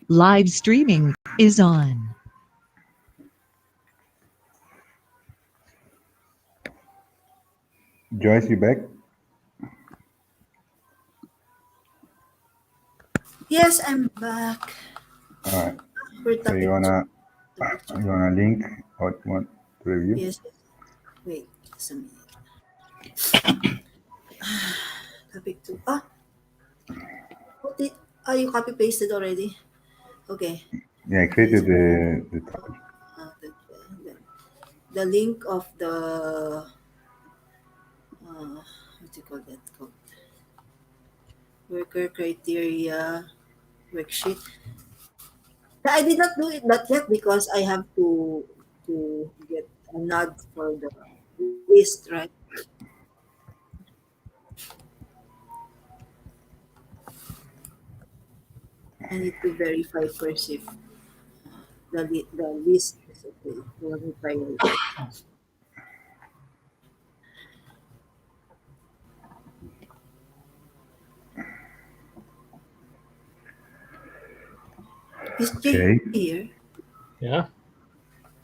Live streaming is on. Joyce, you back? Yes, I'm back. All right. For So you topic wanna link what you want to review? Yes. Wait, just a minute. Topic 2. What did, you copy pasted already? Okay. Yeah, I created the topic. The link of the what do you call that called? Worker criteria worksheet. I did not do it that yet because I have to get a nod for the list, right? I need to verify first if the list is okay. So let me try it. Is Jay Okay. here? Yeah.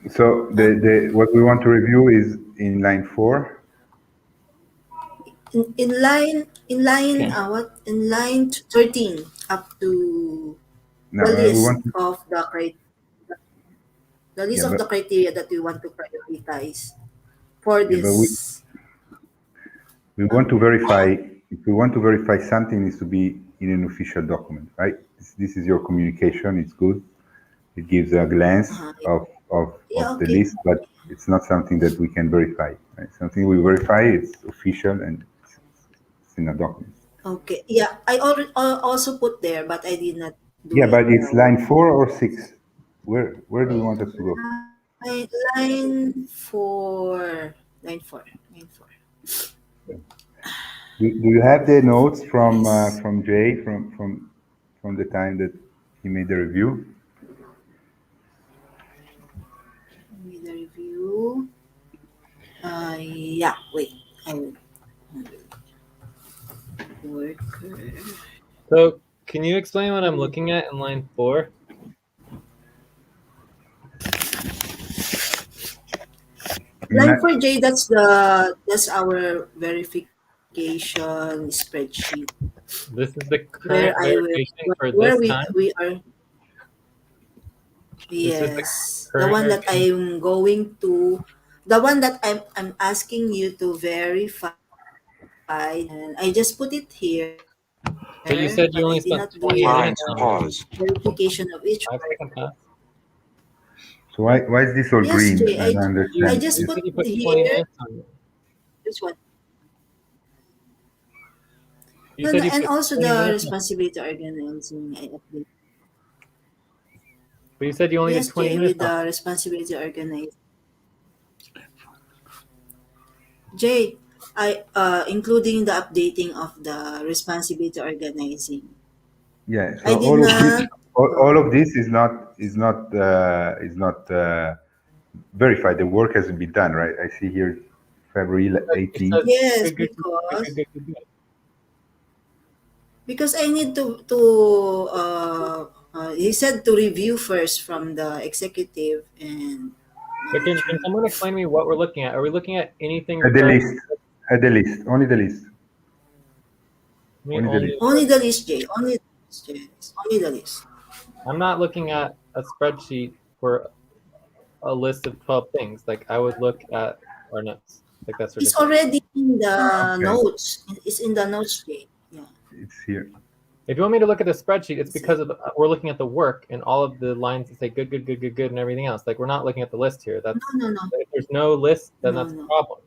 So the what we want to review is in line 4. In line Okay. what in line 13 up to No, the we list want to, of the list yeah, of the criteria that we want to prioritize for but this. we want to verify. If we want to verify something, needs to be in an official document, right? This is your communication. It's good. It gives a glance Uh, of yeah, the okay. list, but it's not something that we can verify. Right? Something we verify, it's official and it's in a document. Okay. Yeah, I already also put there, but I did not do Yeah, it but it's one. line 4 or 6. Where do you want us to go? Line 4. Line 4. Line 4. Do you have the notes Yes. from Jay from the time that he made the review? With the review. Yeah, wait. I will. Worker. So can you explain what I'm looking at in line 4? Line 4J, that's our verification spreadsheet This is the where current I will verification for where this time. we are. This is the Yes, the current one that verification. I'm going to, the one that I'm asking you to verify, and I just put it here, But you but said I you did only not spent do 20 yet minutes on it. verification of each 5 second worker. pass. So why is this all Yes, green? Jay, I don't I understand. just You put said you put 20 here. minutes on it. Which one? You No, said no, you and put also 20 the minutes on it. responsibility organizing. I update. But you said you only did Yes, 20 Jay, minutes with on the it. responsibility organizing. Jay, I including the updating of the responsibility organizing. Yeah. I So did not. all of this is not verified. The work hasn't been done, right? I see here February But it 18th. says Yes, good, good, good, good, good, good, good, good. because I need to he said to review first from the executive and But can management. someone explain to me what we're looking at? Are we looking at anything At the regarding list. At the list. Only the list. me Only the only list. the Only list? the list, Jay. Only the list, Jay. Only the list. I'm not looking at a spreadsheet for a list of 12 things. Like I would look at our notes. Like that's It's ridiculous. already in the Okay. notes. It's in the notes, Jay. Yeah, It's here. If you want me to look at a spreadsheet, it's it's because of we're looking at the work and all of the lines that say good, good, good, good, good, and everything else. Like we're not looking at the list here. no, That's no, no, if there's no list, then no, that's a no. problem.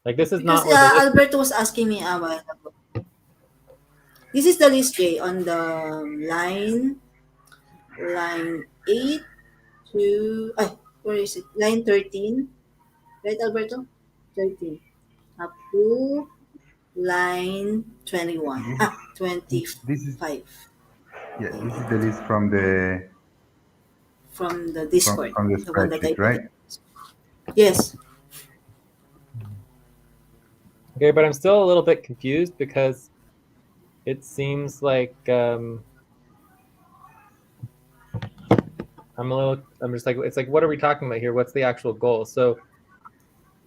Like this is Because not where the list is. Alberto was asking me a while ago. This is the list, Jay, on the line 8 to where is it? Line 13, right, Alberto? 13 up to line 21. This is 25. yeah. I This is think the list from the Discord, from the the one that I spreadsheet, put right? in. Yes. Okay, but I'm still a little bit confused because it seems like I'm just like, it's like, what are we talking about here? What's the actual goal? So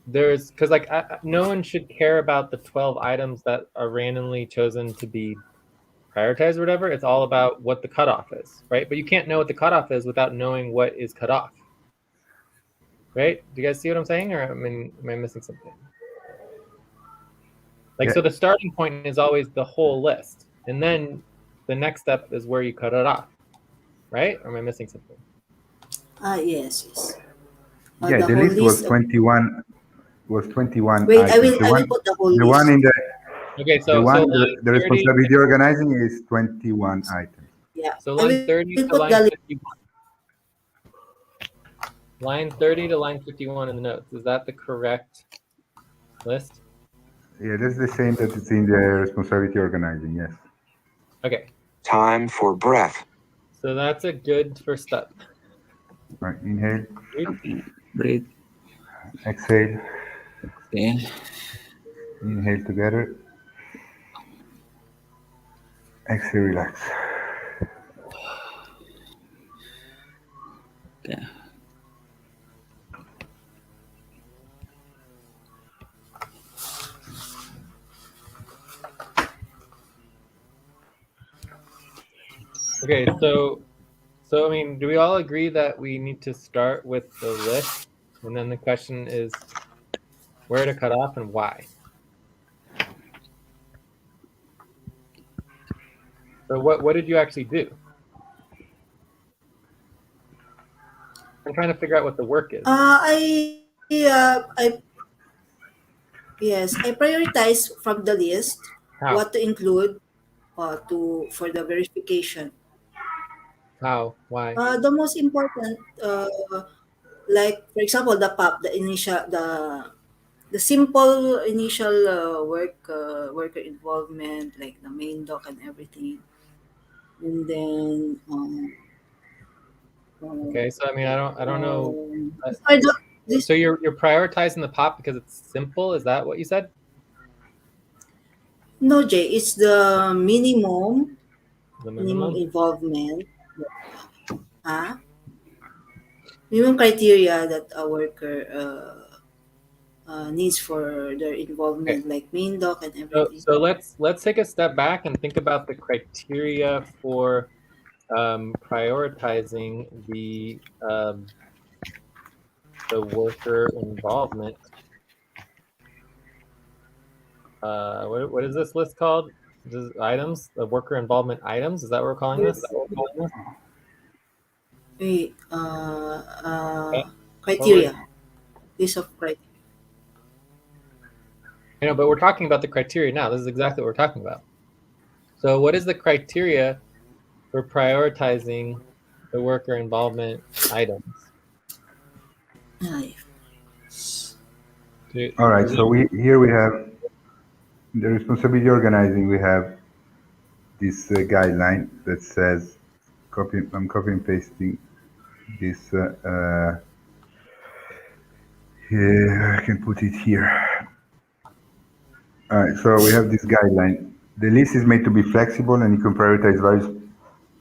there's, because like no one should care about the 12 items that are randomly chosen to be prioritized or whatever. It's all about what the cutoff is, right? But you can't know what the cutoff is without knowing what is cut off, right? Do you guys see what I'm saying, or am I missing something? Like, Yeah. so the starting point is always the whole list, and then the next step is where you cut it off, right? Or am I missing something? Yes, yes. Yeah, The the whole list was list. 21. Was 21 Wait, items. I will put the whole The one list. in the Okay, the so one line the 30, responsibility organizing is 21 items. Yeah. so I line 30 will to put line the 51. Line 30 to line 51 in the notes. Is that the correct list? Yeah, that's the same that it's in the responsibility organizing. Yes. Okay, Time for breath. so that's a good first step. Right. Inhale. Breathe. Exhale. Exhale. Inhale together. Exhale. Relax. Okay. Okay, so I mean, do we all agree that we need to start with the list, and then the question is where to cut off and why? So what did you actually do? I'm trying to figure out what the work is. Yes, I prioritize from the list How? what to include for the verification. How? Why? The most important, like for example, the POP, the simple initial worker involvement, like the main doc and everything, and then Okay, so I mean, I don't know. these are this So you're prioritizing the pop because it's simple. Is that what you said? no Jay, it's the minimum The minimum minimum. involvement, huh? Minimum criteria that a worker needs for their Okay. involvement, like main doc and So everything. let's take a step back and think about the criteria for prioritizing the worker involvement. What is this list called? This is items, the worker involvement items. Is that what we're calling this? Wait, Okay. criteria. List of criteria. You know, but we're talking about the criteria now. This is exactly what we're talking about. So what is the criteria for prioritizing the worker involvement items? Ay, All right. So here we have the responsibility organizing. We have this guideline that says I'm copy and pasting this. Here, I can put it here. All right. So we have this guideline. The list is made to be flexible, and you can prioritize various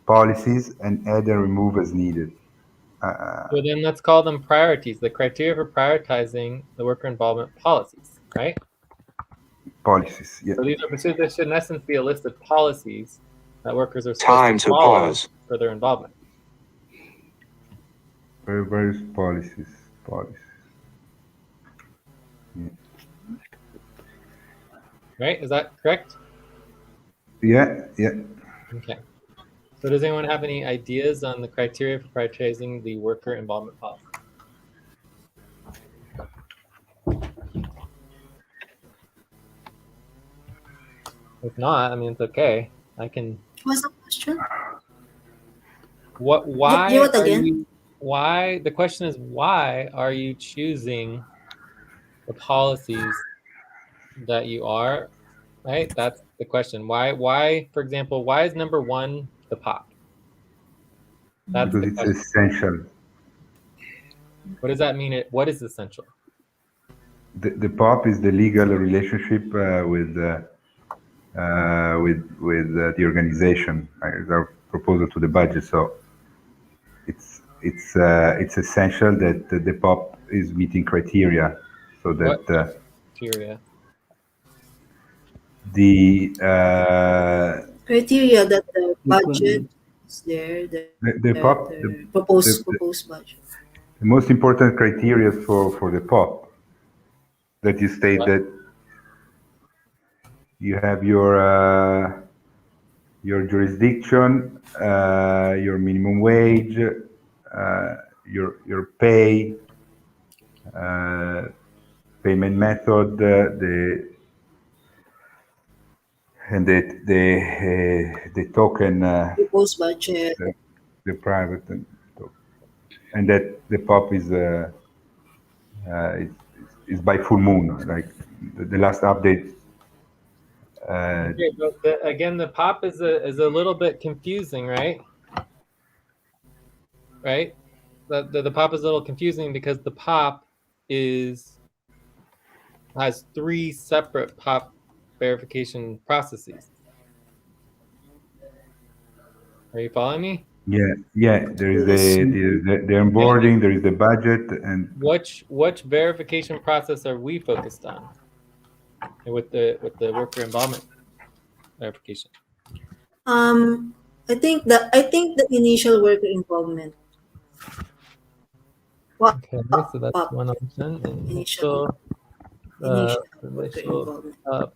policies and add and remove as needed. So then let's call them priorities. The criteria for prioritizing the worker involvement policies, right? Policies. Yeah. So this should in essence be a list of policies that workers are Time supposed to to follow pause. for their involvement. Various policies. Yeah. Right? Is that correct? Yeah. Okay. So does anyone have any ideas on the criteria for prioritizing the worker involvement policy? If not, I mean, it's okay. I can. what's the question? Why What are again? you? Why? The question is, why are you choosing the policies that you are? Right. That's the question. Why? For example, why is number 1 the POP? That's Because the it's question. essential. What does that mean? What is essential? The POP is the legal relationship with the organization. Our proposal to the budget. So it's it's essential that the POP is meeting criteria, so What that criteria? the Criteria that the Which budget one? is there, the POP the proposed the, budget. the most important criteria for the POP that you state What? that you have your jurisdiction, your minimum wage, your pay, payment method, the and the token, Proposed budget. the private, and that the POP is by full moon. Like the last update. Okay, but again, the POP is a little bit confusing, right? Right? The POP is a little confusing because the POP has 3 separate POP verification processes. Are you following me? Yeah. There is the onboarding. There is the budget, and Which verification process are we focused on with the worker involvement verification? I think the initial worker involvement. What Okay, so that's POP? one option. Initial worker Initial involvement.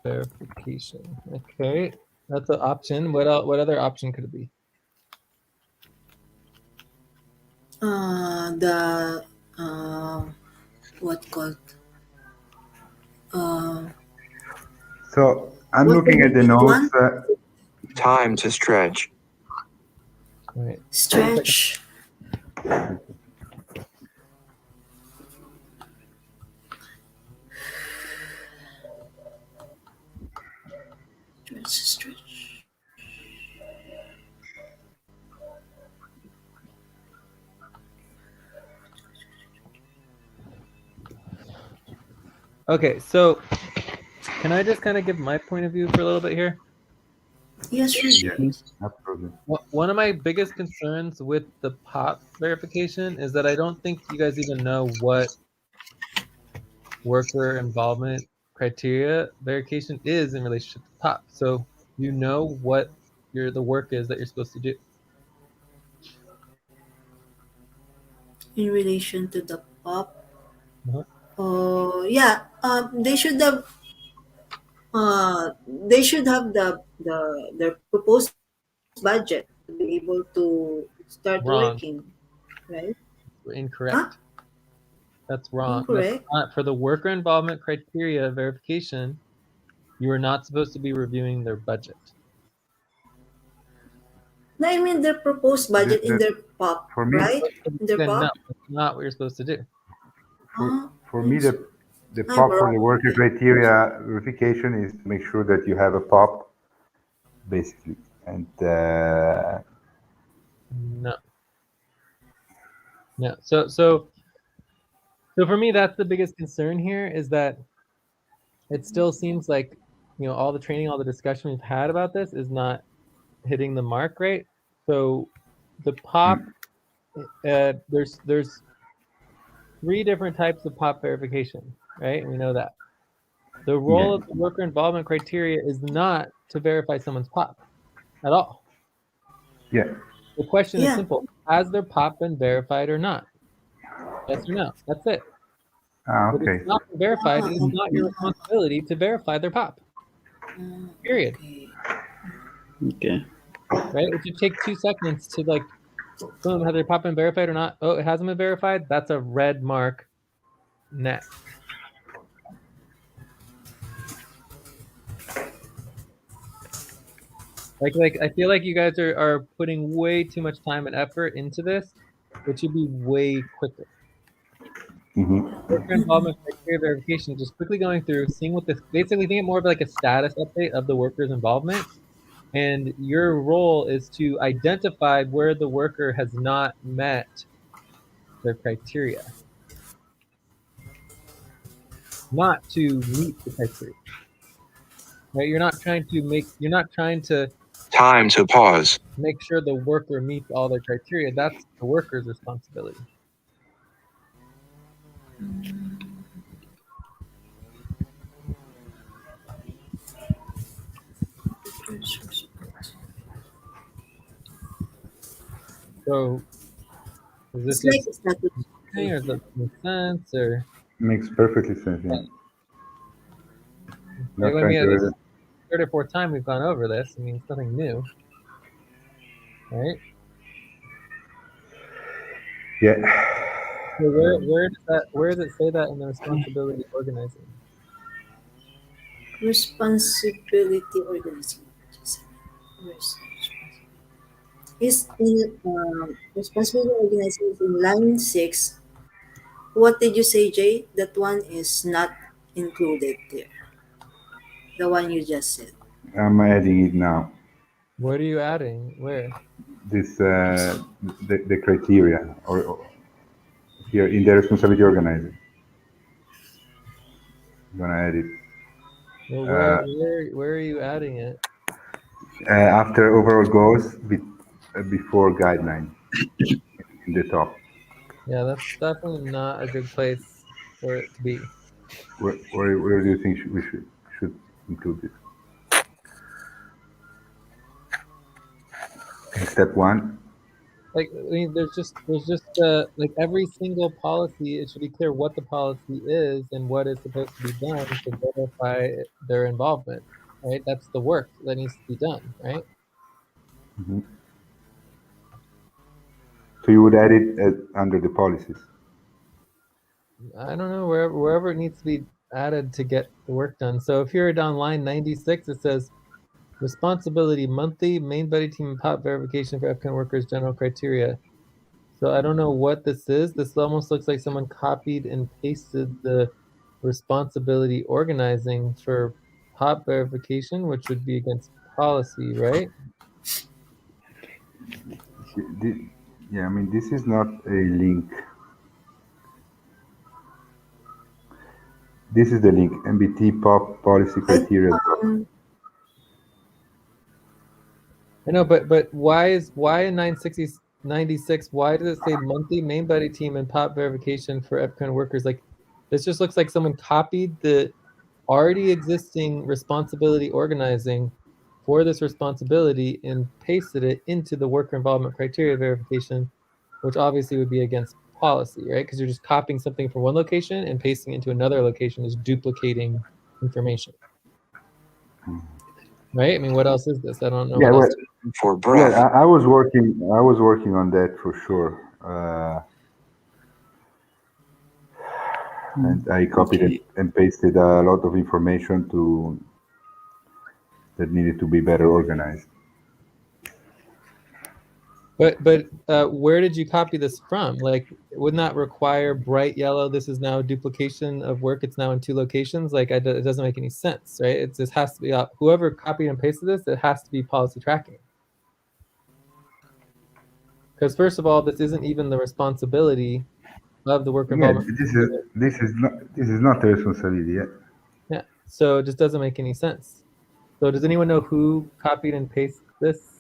verification. Okay, that's an option. What other option could it be? The what called so I'm what's looking at the next notes. one? Time to stretch. All right. Stretch. Stretch. Okay, so can I just kind of give my point of view for a little bit here? Yes, sure. Yeah, absolutely. One of my biggest concerns with the POP verification is that I don't think you guys even know what worker involvement criteria verification is in relationship to POP. So you know what the work is that you're supposed to do. In relation to the POP. Uh-huh. Yeah. They should have their proposed budget to be able to start Wrong. working, right? Incorrect. Huh? That's wrong. Incorrect. That's not, for the worker involvement criteria verification, you are not supposed to be reviewing their budget. No, I mean their proposed budget in their POP, for me, right? In their No, POP. that's not what you're supposed to do. For me, the I'm POP for the wrong. worker criteria verification is to make sure that you have a POP, basically, and No. So for me, that's the biggest concern here, is that it still seems like, all the training, all the discussion we've had about this is not hitting the mark right. So the POP, there's 3 different types of POP verification, right? We know that. The role of the worker involvement criteria is not to verify someone's POP at all. yeah. The question is simple. Has their POP been verified or not? Yes or no? That's it. If Okay. it's not been verified, it is not your responsibility to verify their POP. Period. Okay. Right? It should take 2 seconds to boom, has their POP been verified or not? Oh, it hasn't been verified? That's a red mark. Next. Like I feel like you guys are putting way too much time and effort into this. It should be way quicker. Worker involvement criteria verification, just quickly going through, seeing what this, basically think it more of like a status update of the worker's involvement. And your role is to identify where the worker has not met their criteria. Not to meet the criteria. Right? You're not trying to Time to pause. Make sure the worker meets all their criteria. That's the worker's responsibility. So is this It's like just it's not good. thing, or does that make sense? Or Makes perfectly sense. Yeah. Not I trying mean, this to. is the third or fourth time we've gone over this. I mean, it's nothing new, right? Yeah. So where does it say that in the responsibility organizing? Responsibility organizing. Where's is in responsibility organizing is in line 6. What did you say, Jay? That one is not included there. The one you just said. I'm adding it now. What are you adding? Where? This the criteria or here in the responsibility organizing. I'm gonna add it Well, where are you adding it? after overall goals before guideline in the top. Yeah, that's definitely not a good place for it to be. Where do you think we should include this? In step 1. Like, I mean, there's just like every single policy, it should be clear what the policy is and what is supposed to be done to verify their involvement, right? That's the work that needs to be done, right? So you would add it under the policies. I don't know, wherever it needs to be added to get the work done. So if you're down line 96, it says responsibility monthly main buddy team and pop verification for FCON workers general criteria. So I don't know what this is. This almost looks like someone copied and pasted the responsibility organizing for pop verification, which would be against policy, right? Yeah, I mean, this is not a link. This is the link, MBT pop policy criteria. I know, but why in 96, why does it say monthly main buddy team and pop verification for FCON workers? Like, this just looks like someone copied the already existing responsibility organizing for this responsibility and pasted it into the worker involvement criteria verification, which obviously would be against policy, right? Because you're just copying something from one location and pasting it into another location is duplicating information. Right? I mean, what else is this? I don't know. Yeah, what well, else. For breath. yeah, I was working on that for sure. And I copied Okay. and pasted a lot of information that needed to be better organized. But where did you copy this from? Like, wouldn't that require bright yellow? This is now a duplication of work. It's now in 2 locations. Like, it doesn't make any sense, right? It just has to be whoever copied and pasted this. It has to be policy tracking. Because first of all, this isn't even the responsibility of the worker Yeah, involvement. this is not the responsibility. Yeah. Yeah. So it just doesn't make any sense. So does anyone know who copied and pasted this?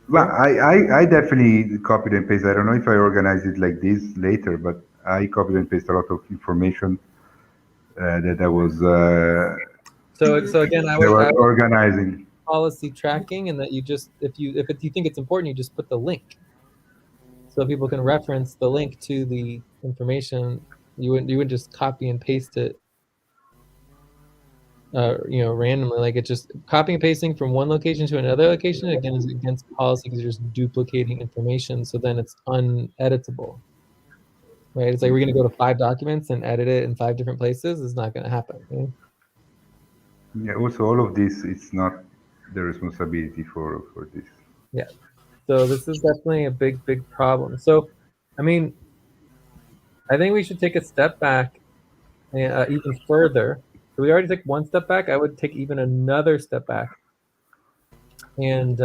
Well, I definitely copied and pasted. I don't know if I organized it like this later, but I copied and pasted a lot of information that I was So again, I would organizing. policy tracking, and that you just if you think it's important, you just put the link, so people can reference the link to the information. You wouldn't just copy and paste it, randomly. Like, it's just copying and pasting from one location to another location. Again, is against policy because you're just duplicating information. So then it's uneditable, right? It's like we're going to go to 5 documents and edit it in 5 different places. It's not going to happen. Right? Yeah. Also, all of this, it's not the responsibility for this. Yeah. So this is definitely a big problem. So, I mean, I think we should take a step back, even further. So we already took 1 step back. I would take even another step back. And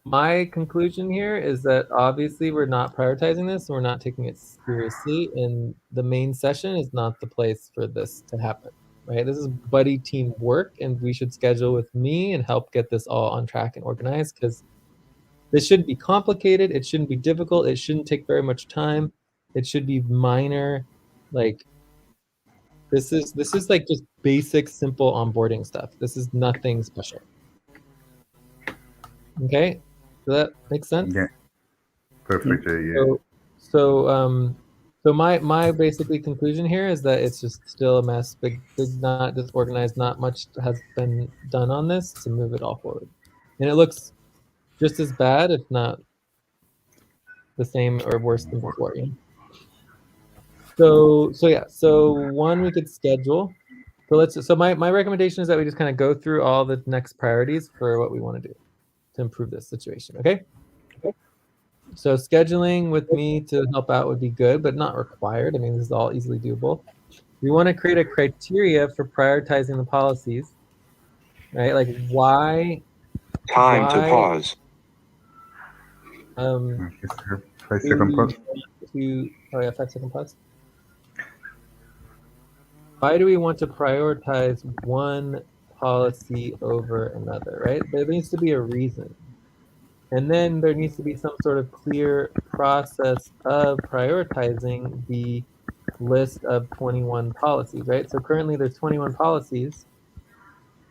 my conclusion here is that obviously we're not prioritizing this. We're not taking it seriously. And the main session is not the place for this to happen. right? This is buddy team work, and we should schedule with me and help get this all on track and organized, because this shouldn't be complicated. It shouldn't be difficult. It shouldn't take very much time. It should be minor. Like this is like just basic, simple onboarding stuff. This is nothing special. Okay, does that make sense? Yeah, perfect. Yeah. So my basically conclusion here is that it's just still a mess, big, not disorganized. Not much has been done on this to move it all forward, and it looks just as bad, if not the same or worse than before. Yeah. So one we could schedule. So my recommendation is that we just kind of go through all the next priorities for what we want to do to improve this situation. Okay. So scheduling with me to help out would be good, but not required. I mean, this is all easily doable. We want to create a criteria for prioritizing the policies, right? Like why? Time to pause. I guess I have 5-second pause. 5-second pause. Why do we want to prioritize one policy over another, right? There needs to be a reason. And then there needs to be some sort of clear process of prioritizing the list of 21 policies, right? So currently there's 21 policies.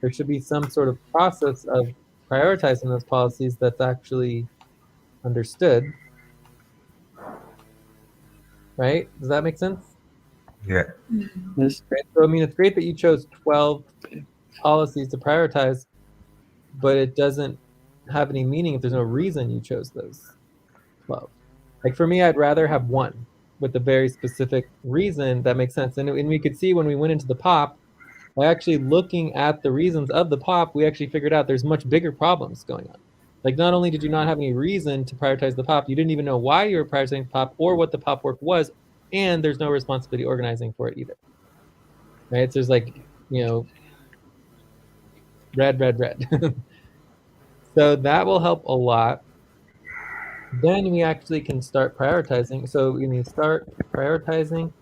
There should be some sort of process of prioritizing those policies that's actually understood, right? Does that make sense? Yeah. Yes. Right? So I mean, it's great that you chose 12 policies to prioritize, but it doesn't have any meaning if there's no reason you chose those 12. Like for me, I'd rather have one with a very specific reason that makes sense. And we could see when we went into the POP, by actually looking at the reasons of the POP, we actually figured out there's much bigger problems going on. Like not only did you not have any reason to prioritize the POP, you didn't even know why you were prioritizing the POP or what the POP work was, and there's no responsibility organizing for it either. Right? So there's like, red. So that will help a lot. Then we actually can start prioritizing. So we need to start prioritizing.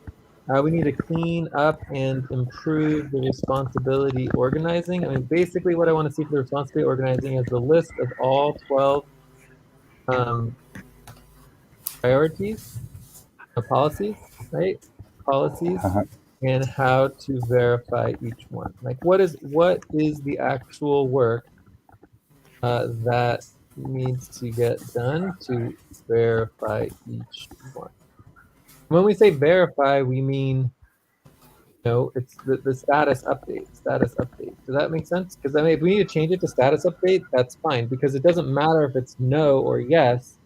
We need to clean up and improve the responsibility organizing. I mean, basically what I want to see for the responsibility organizing is the list of all 12 priorities, policies, right? Policies, and how to verify each one. Like what is the actual work that needs to get done to verify each one? When we say verify, we mean, it's the status update. Does that make sense? Because I mean, if we need to change it to status update, that's fine, because it doesn't matter if it's no or yes.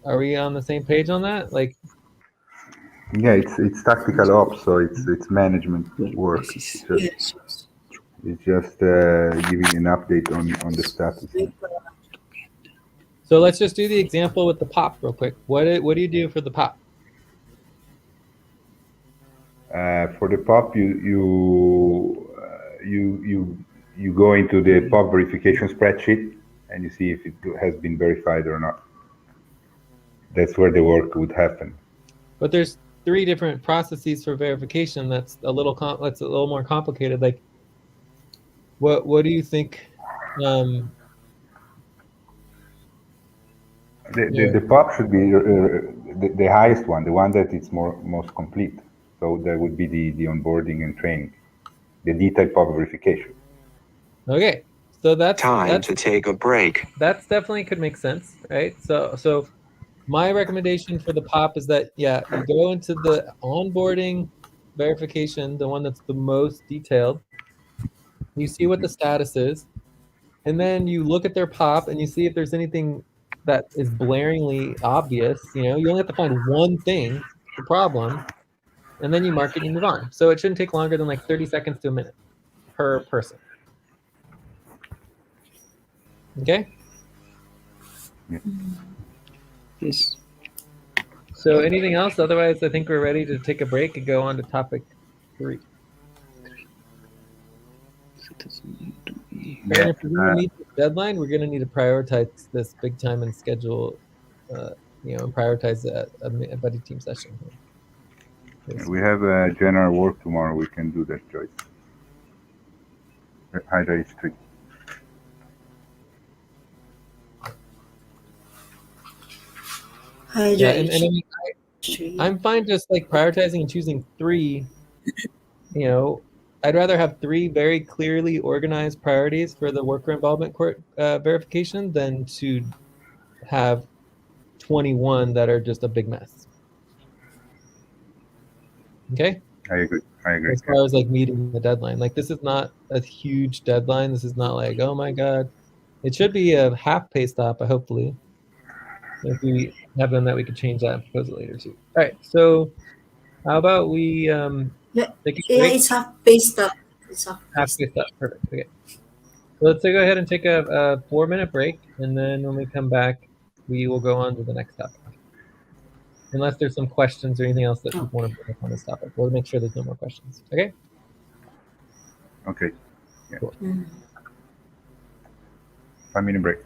Are we on the same page on that? Like, Yeah, it's tactical ops, so it's management work. Yes. It's just giving an update on the status. so let's just do the example with the POP real quick. What do you do for the POP? For the POP, you go into the POP verification spreadsheet and you see if it has been verified or not. That's where the work would happen. But there's 3 different processes for verification. That's a little more complicated. Like, what do you think? The POP should be the highest one, the one that is most complete. So that would be the onboarding and training, the detailed POP verification. Okay, so that's Time to take a break. That's definitely could make sense, right? So my recommendation for the POP is that, you go into the onboarding verification, the one that's the most detailed. You see what the status is, and then you look at their POP and you see if there's anything that is blaringly obvious. You only have to find one thing, the problem, and then you mark it and you move on. So it shouldn't take longer than like 30 seconds to a minute per person. Okay? Yes. So anything else? Otherwise, I think we're ready to take a break and go on to topic 3. Yeah, If we're going to meet the deadline, we're going to need to prioritize this big time and schedule, and prioritize a buddy team session. We have general work tomorrow. We can do that, Joyce. Hydra H3. Hydra and I mean, H3. I'm fine just like prioritizing and choosing 3. You know, I'd rather have 3 very clearly organized priorities for the worker involvement verification than to have 21 that are just a big mess. Okay? I agree. As far as like meeting the deadline, like this is not a huge deadline. This is not like, oh my God. It should be a half pay stop, hopefully. If we have them that we could change that and propose it later too. All right, so how about we take a break? It's half paced up. It's half Half paced. pay stop, perfect. Okay. So let's go ahead and take a 4-minute break, and then when we come back, we will go on to the next topic. Unless there's some questions or anything else that people want to bring up on this topic. We'll make sure there's no more questions. Okay? Okay. Yeah. Cool. 5-minute break.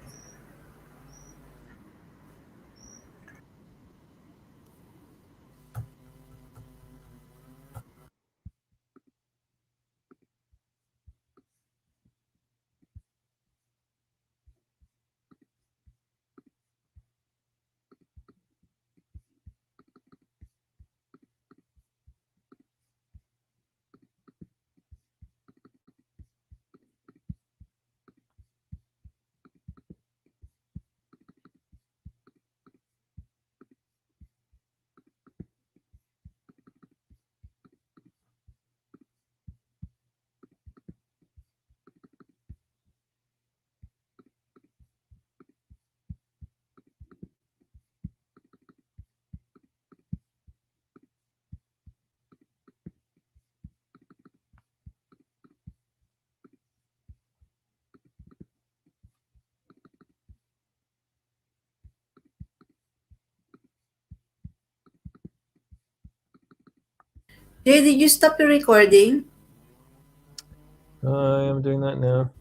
Hey, did you stop your recording? I am doing that now.